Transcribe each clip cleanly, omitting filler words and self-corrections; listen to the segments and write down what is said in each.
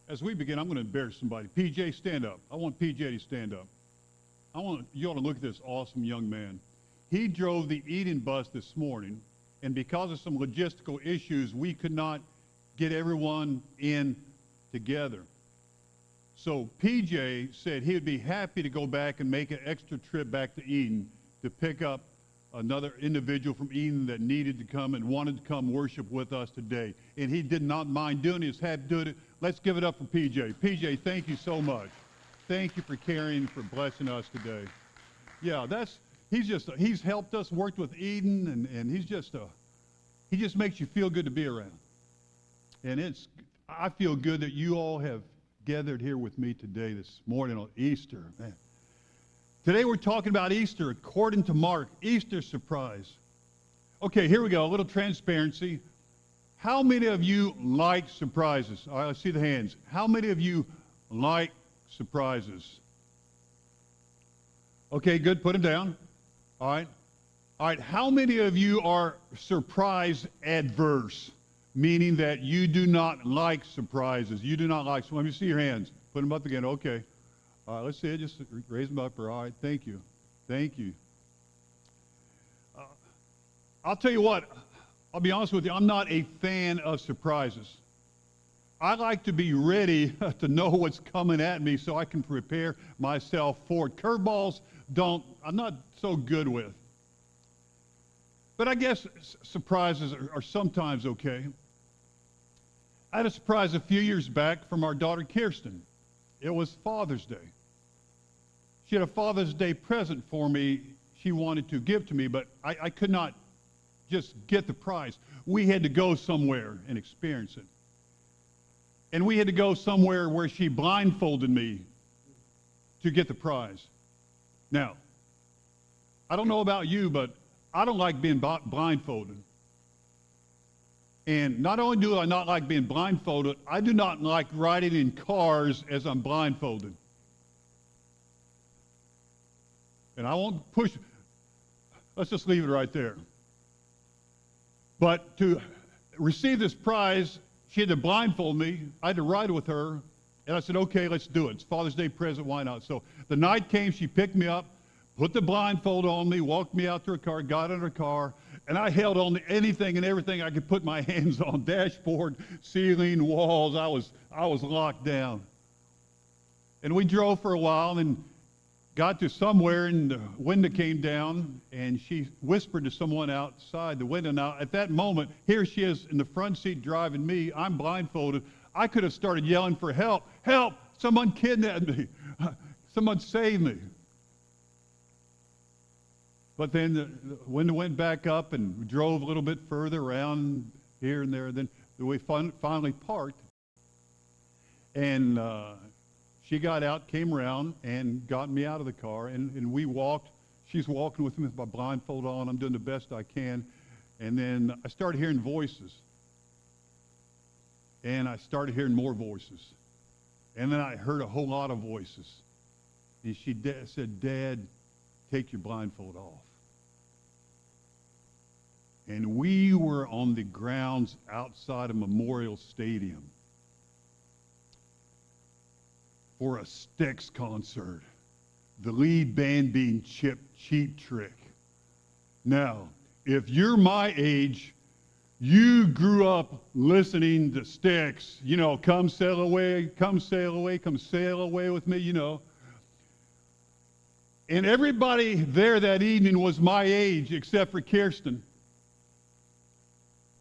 As we begin, I'm going to embarrass somebody. PJ, stand up. I want PJ to stand up. I want you all to look at this awesome young man. He drove the Eden bus this morning, and because of some logistical issues, we could not get everyone in together. So PJ said he would be happy to go back and make an extra trip back to Eden to pick up another individual from Eden that needed to come and wanted to come worship with us today. And he did not mind doing it. He was happy to do it. Let's give it up for PJ. PJ, thank you so much. Thank you for caring, for blessing us today. Yeah, he's helped us, worked with Eden, and he just makes you feel good to be around. And I feel good that you all have gathered here with me today, this morning on Easter. Man. Today we're talking about Easter according to Mark, Easter surprise. Okay, here we go, a little transparency. How many of you like surprises? All right, let's see the hands. How many of you like surprises? Okay, good, put them down. All right. All right, how many of you are surprise adverse? Meaning that you do not like surprises. You do not like, so let me see your hands. Put them up again, okay. All right, let's see it, just raise them up. All right, thank you. Thank you. I'll tell you what, I'll be honest with you, I'm not a fan of surprises. I like to be ready to know what's coming at me so I can prepare myself for it. Curveballs I'm not so good with. But I guess surprises are sometimes okay. I had a surprise a few years back from our daughter Kirsten. It was Father's Day. She had a Father's Day present for me she wanted to give to me, but I could not just get the prize. We had to go somewhere and experience it. And we had to go somewhere where she blindfolded me to get the prize. Now, I don't know about you, but I don't like being blindfolded. And not only do I not like being blindfolded, I do not like riding in cars as I'm blindfolded. And I won't push, let's just leave it right there. But to receive this prize, she had to blindfold me. I had to ride with her. And I said, okay, let's do it. It's Father's Day present, why not? So the night came, she picked me up, put the blindfold on me, walked me out to her car, got in her car, and I held on to anything and everything I could put my hands on, dashboard, ceiling, walls. I was locked down. And we drove for a while and got to somewhere, and the window came down, and she whispered to someone outside the window. Now, at that moment, here she is in the front seat driving me. I'm blindfolded. I could have started yelling for help. Help! Someone kidnapped me. Someone save me. But then the window went back up and we drove a little bit further around here and there. Then we finally parked. And she got out, came around, and got me out of the car. And we walked. She's walking with me with my blindfold on. I'm doing the best I can. And then I started hearing voices. And I started hearing more voices. And then I heard a whole lot of voices. And she said, Dad, take your blindfold off. And we were on the grounds outside of Memorial Stadium for a Styx concert, the lead band being Cheap Trick. Now, if you're my age, you grew up listening to Styx, you know, come sail away, come sail away, come sail away with me, you know. And everybody there that evening was my age except for Kirsten.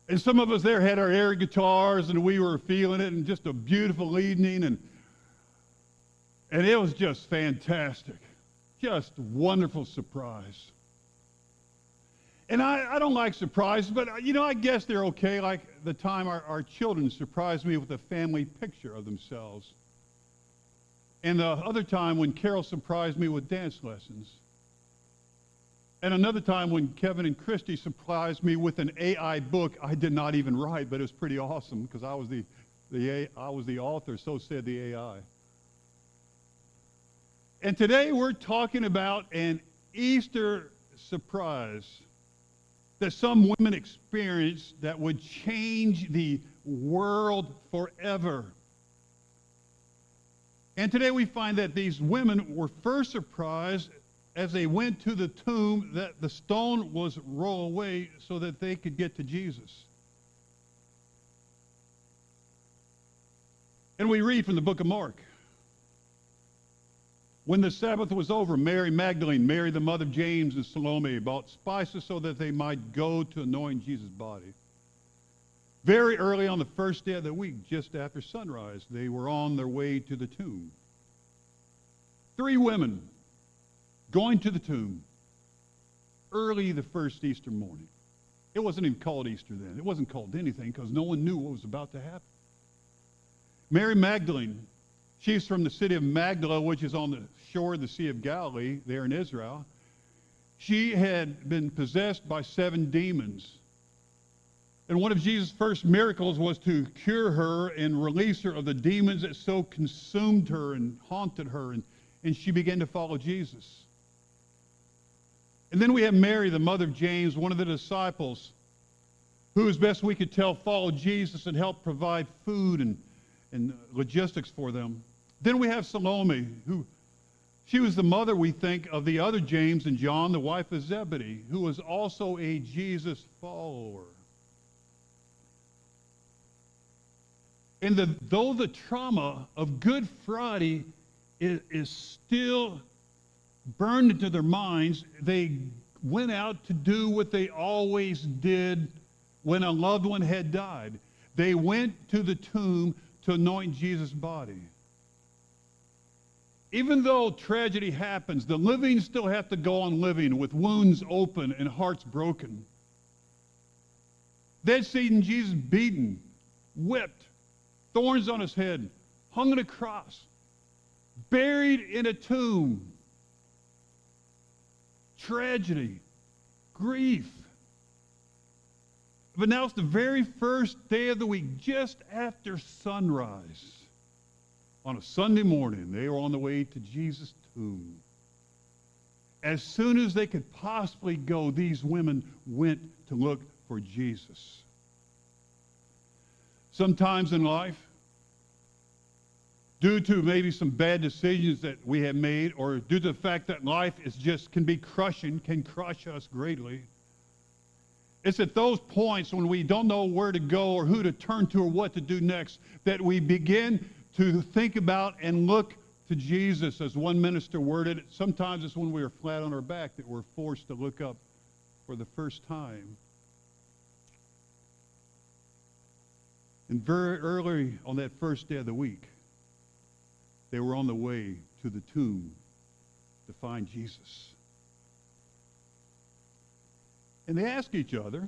And some of us there had our air guitars and we were feeling it, and just a beautiful evening, and it was just fantastic. Just wonderful surprise. And I don't like surprises, but you know, I guess they're okay. Like the time our children surprised me with a family picture of themselves. And the other time when Carol surprised me with dance lessons. And another time when Kevin and Christy surprised me with an AI book I did not even write, but it was pretty awesome because I was the author, so said the AI. And today we're talking about an Easter surprise that some women experienced that would change the world forever. And today we find that these women were first surprised as they went to the tomb that the stone was rolled away so that they could get to Jesus. And we read from the book of Mark. When the Sabbath was over, Mary Magdalene, Mary the mother of James, and Salome bought spices so that they might go to anoint Jesus' body. Very early on the first day of the week, just after sunrise, they were on their way to the tomb. 3 women going to the tomb early the first Easter morning. It wasn't even called Easter then. It wasn't called anything because no one knew what was about to happen. Mary Magdalene, she's from the city of Magdala, which is on the shore of the Sea of Galilee, there in Israel. She had been possessed by 7 demons. And one of Jesus' first miracles was to cure her and release her of the demons that so consumed her and haunted her, and she began to follow Jesus. And then we have Mary, the mother of James, one of the disciples, who, as best we could tell, followed Jesus and helped provide food and logistics for them. Then we have Salome, she was the mother, we think, of the other James and John, the wife of Zebedee, who was also a Jesus follower. And though the trauma of Good Friday is still burned into their minds, they went out to do what they always did when a loved one had died. They went to the tomb to anoint Jesus' body. Even though tragedy happens, the living still have to go on living with wounds open and hearts broken. They'd seen Jesus beaten, whipped, thorns on his head, hung on a cross, buried in a tomb. Tragedy, grief. But now it's the very first day of the week, just after sunrise. On a Sunday morning, they were on the way to Jesus' tomb. As soon as they could possibly go, these women went to look for Jesus. Sometimes in life, due to maybe some bad decisions that we have made, or due to the fact that life can be crushing, can crush us greatly, it's at those points when we don't know where to go or who to turn to or what to do next that we begin to think about and look to Jesus, as one minister worded it. Sometimes it's when we are flat on our back that we're forced to look up for the first time. And very early on that first day of the week, they were on the way to the tomb to find Jesus. And they asked each other,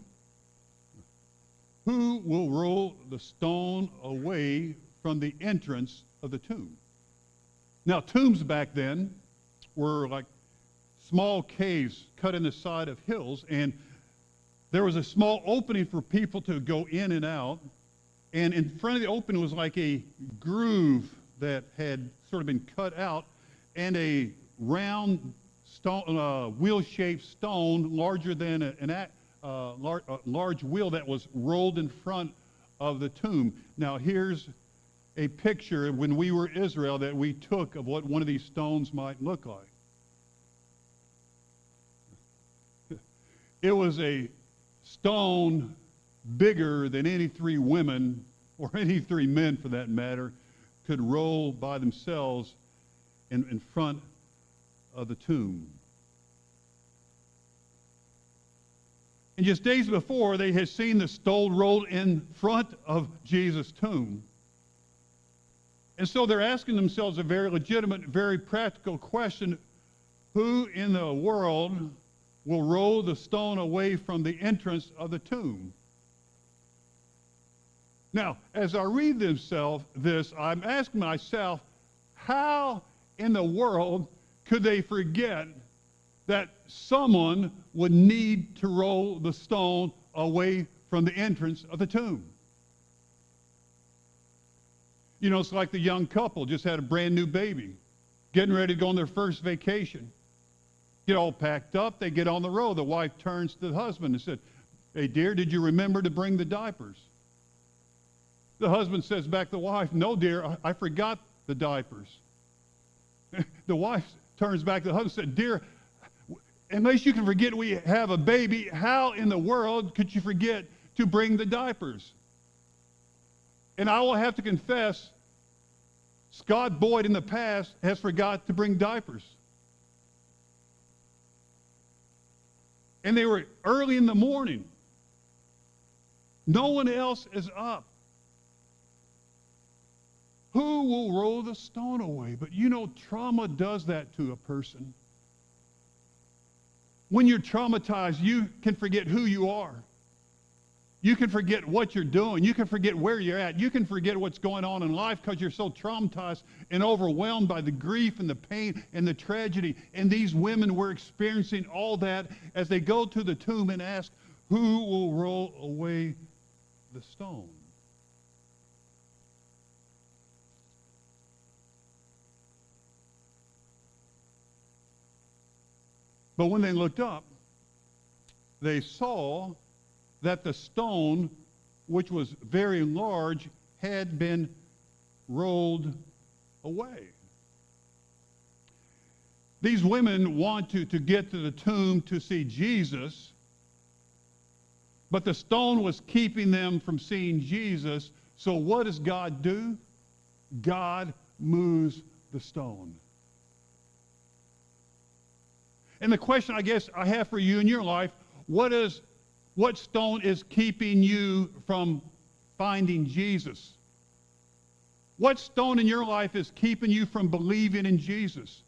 who will roll the stone away from the entrance of the tomb? Now, tombs back then were like small caves cut in the side of hills, and there was a small opening for people to go in and out, and in front of the opening was like a groove that had sort of been cut out, and a round stone, wheel-shaped stone larger than a large wheel that was rolled in front of the tomb. Now here's a picture when we were Israel that we took of what one of these stones might look like. It was a stone bigger than any 3 women, or any 3 men for that matter, could roll by themselves in front of the tomb. And just days before, they had seen the stone rolled in front of Jesus' tomb. And so they're asking themselves a very legitimate, very practical question: who in the world will roll the stone away from the entrance of the tomb? Now, as I read this, I'm asking myself, how in the world could they forget that someone would need to roll the stone away from the entrance of the tomb? You know, it's like the young couple just had a brand new baby, getting ready to go on their first vacation. Get all packed up, they get on the road. The wife turns to the husband and said, "Hey, dear, did you remember to bring the diapers?" The husband says back to the wife, "No, dear, I forgot the diapers." The wife turns back to the husband and said, "Dear, unless you can forget we have a baby, how in the world could you forget to bring the diapers?" And I will have to confess, Scott Boyd in the past has forgot to bring diapers. And they were early in the morning. No one else is up. Who will roll the stone away? But you know, trauma does that to a person. When you're traumatized, you can forget who you are. You can forget what you're doing. You can forget where you're at. You can forget what's going on in life because you're so traumatized and overwhelmed by the grief and the pain and the tragedy. And these women were experiencing all that as they go to the tomb and ask, who will roll away the stone? But when they looked up, they saw that the stone, which was very large, had been rolled away. These women want to get to the tomb to see Jesus, but the stone was keeping them from seeing Jesus. So what does God do? God moves the stone. And the question I guess I have for you in your life, what stone is keeping you from finding Jesus? What stone in your life is keeping you from believing in Jesus?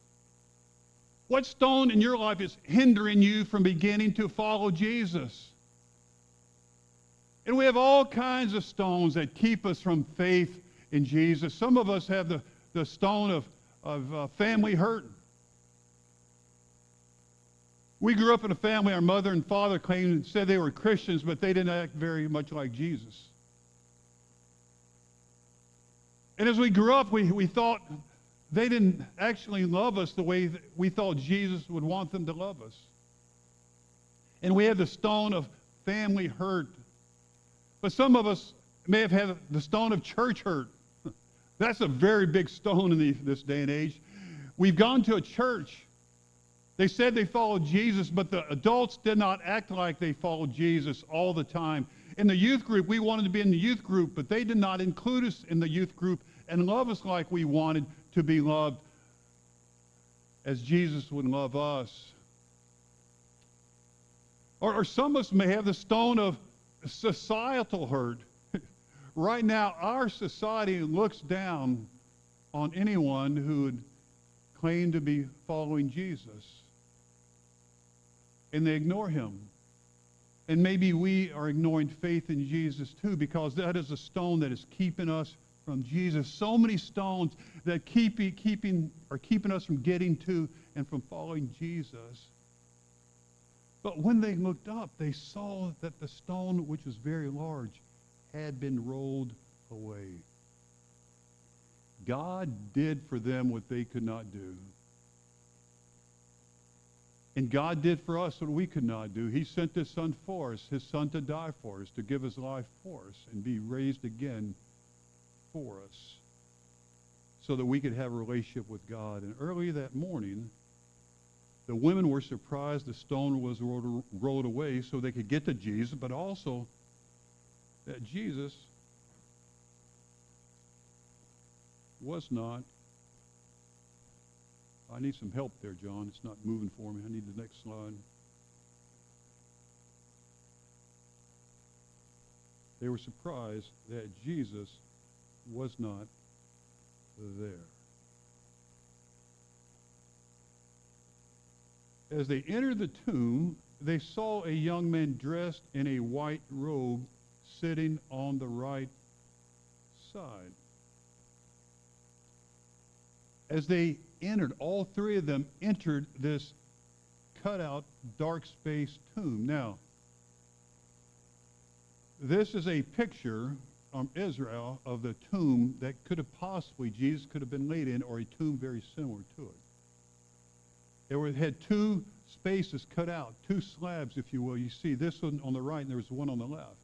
What stone in your life is hindering you from beginning to follow Jesus? And we have all kinds of stones that keep us from faith in Jesus. Some of us have the stone of family hurt. We grew up in a family, our mother and father said they were Christians, but they didn't act very much like Jesus. And as we grew up, we thought they didn't actually love us the way that we thought Jesus would want them to love us. And we had the stone of family hurt. But some of us may have had the stone of church hurt. That's a very big stone in this day and age. We've gone to a church. They said they followed Jesus, but the adults did not act like they followed Jesus all the time. In the youth group, we wanted to be in the youth group, but they did not include us in the youth group and love us like we wanted to be loved as Jesus would love us. Or some of us may have the stone of societal hurt. Right now, our society looks down on anyone who would claim to be following Jesus. And they ignore him. And maybe we are ignoring faith in Jesus too, because that is a stone that is keeping us from Jesus. So many stones that are keeping us from getting to and from following Jesus. But when they looked up, they saw that the stone, which was very large, had been rolled away. God did for them what they could not do. And God did for us what we could not do. He sent his son for us, his son to die for us, to give his life for us, and be raised again for us, so that we could have a relationship with God. And early that morning, the women were surprised the stone was rolled away so they could get to Jesus, but also that Jesus was not. I need some help there, John. It's not moving for me. I need the next slide. They were surprised that Jesus was not there. As they entered the tomb, they saw a young man dressed in a white robe sitting on the right side. As they entered, all three of them entered this cutout dark space tomb. Now, this is a picture from Israel of the tomb that could have possibly, Jesus could have been laid in, or a tomb very similar to it. It had two spaces cut out, two slabs, if you will. You see this one on the right, and there was one on the left,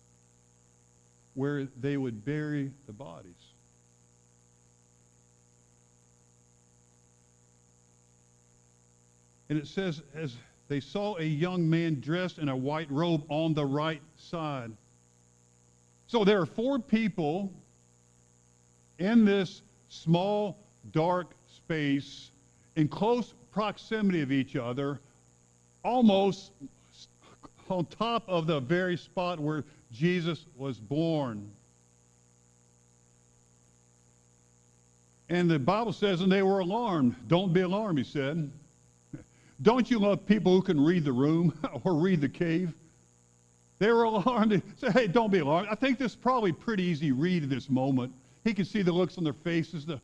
where they would bury the bodies. And it says, as they saw a young man dressed in a white robe on the right side. So there are 4 people in this small, dark space in close proximity of each other, almost on top of the very spot where Jesus was born. And the Bible says, and they were alarmed. Don't be alarmed, he said. Don't you love people who can read the room or read the cave? They were alarmed. They said, hey, don't be alarmed. I think this is probably pretty easy read at this moment. He could see the looks on their faces, the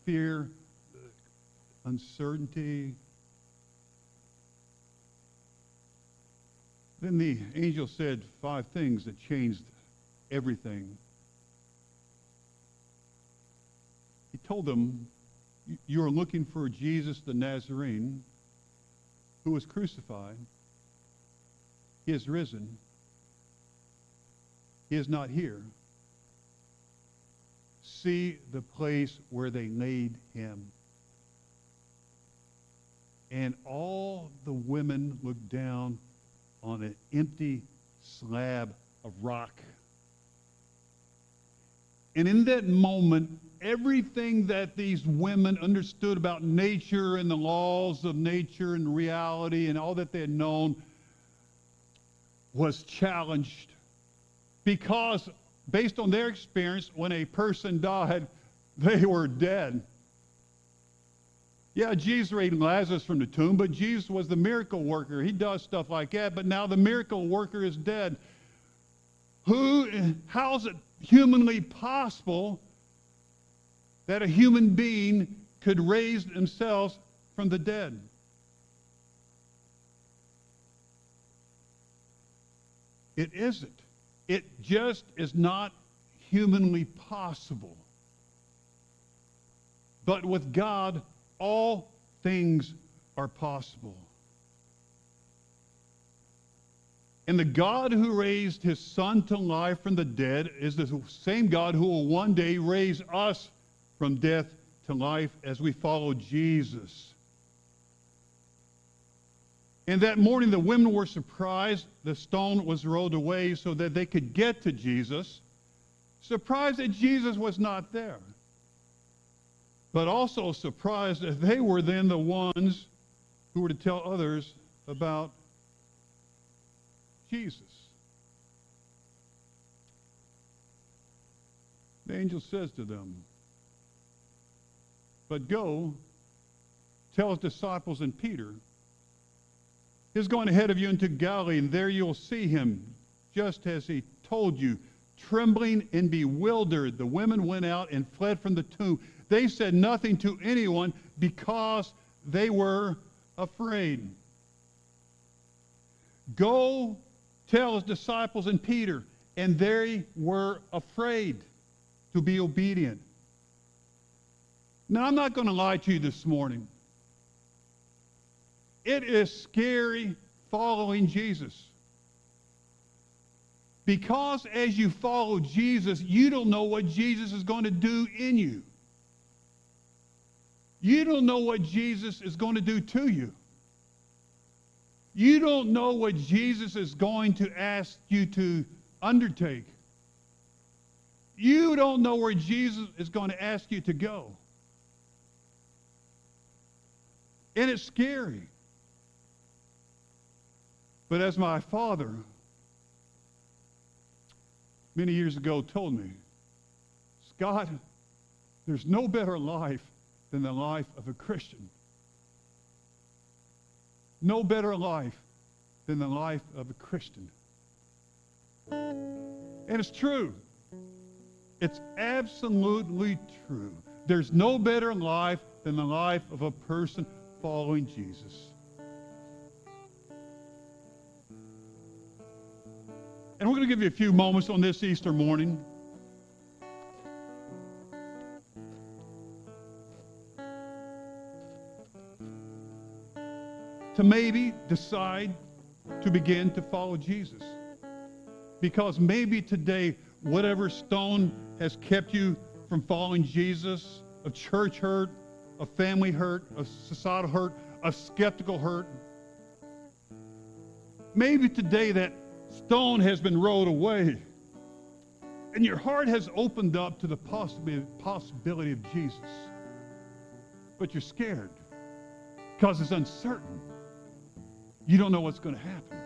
fear, the uncertainty. Then the angel said 5 things that changed everything. He told them, you are looking for Jesus the Nazarene, who was crucified. He is risen. He is not here. See the place where they laid him. And all the women looked down on an empty slab of rock. And in that moment, everything that these women understood about nature and the laws of nature and reality and all that they had known was challenged. Because based on their experience, when a person died, they were dead. Yeah, Jesus raised Lazarus from the tomb, but Jesus was the miracle worker. He does stuff like that, but now the miracle worker is dead. How is it humanly possible that a human being could raise themselves from the dead? It isn't. It just is not humanly possible. But with God, all things are possible. And the God who raised his Son to life from the dead is the same God who will one day raise us from death to life as we follow Jesus. And that morning the women were surprised the stone was rolled away so that they could get to Jesus. Surprised that Jesus was not there. But also surprised that they were then the ones who were to tell others about Jesus. The angel says to them, but go, tell his disciples and Peter, he's going ahead of you into Galilee, and there you'll see him, just as he told you. Trembling and bewildered, the women went out and fled from the tomb. They said nothing to anyone because they were afraid. Go tell his disciples and Peter, and they were afraid to be obedient. Now, I'm not going to lie to you this morning. It is scary following Jesus. Because as you follow Jesus, you don't know what Jesus is going to do in you. You don't know what Jesus is going to do to you. You don't know what Jesus is going to ask you to undertake. You don't know where Jesus is going to ask you to go. And it's scary. But as my father many years ago told me, Scott, there's no better life than the life of a Christian. No better life than the life of a Christian. And it's true. It's absolutely true. There's no better life than the life of a person following Jesus. And we're going to give you a few moments on this Easter morning to maybe decide to begin to follow Jesus. Because maybe today, whatever stone has kept you from following Jesus, of church hurt, of family hurt, of societal hurt, a skeptical hurt. Maybe today that stone has been rolled away and your heart has opened up to the possibility of Jesus. But you're scared because it's uncertain. You don't know what's going to happen.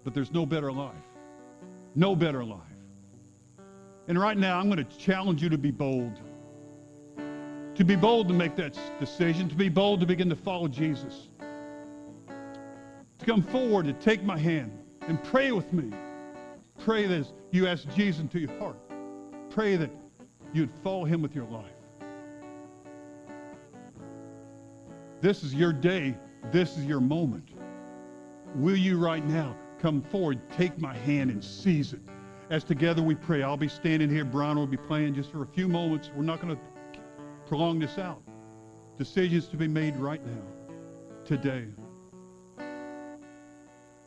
But there's no better life. No better life. And right now, I'm going to challenge you to be bold. To be bold to make that decision. To be bold to begin to follow Jesus. To come forward and take my hand and pray with me. Pray that as you ask Jesus into your heart. Pray that you'd follow him with your life. This is your day. This is your moment. Will you right now come forward, take my hand, and seize it? As together we pray, I'll be standing here. Brian will be playing just for a few moments. We're not going to prolong this out. Decisions to be made right now, today.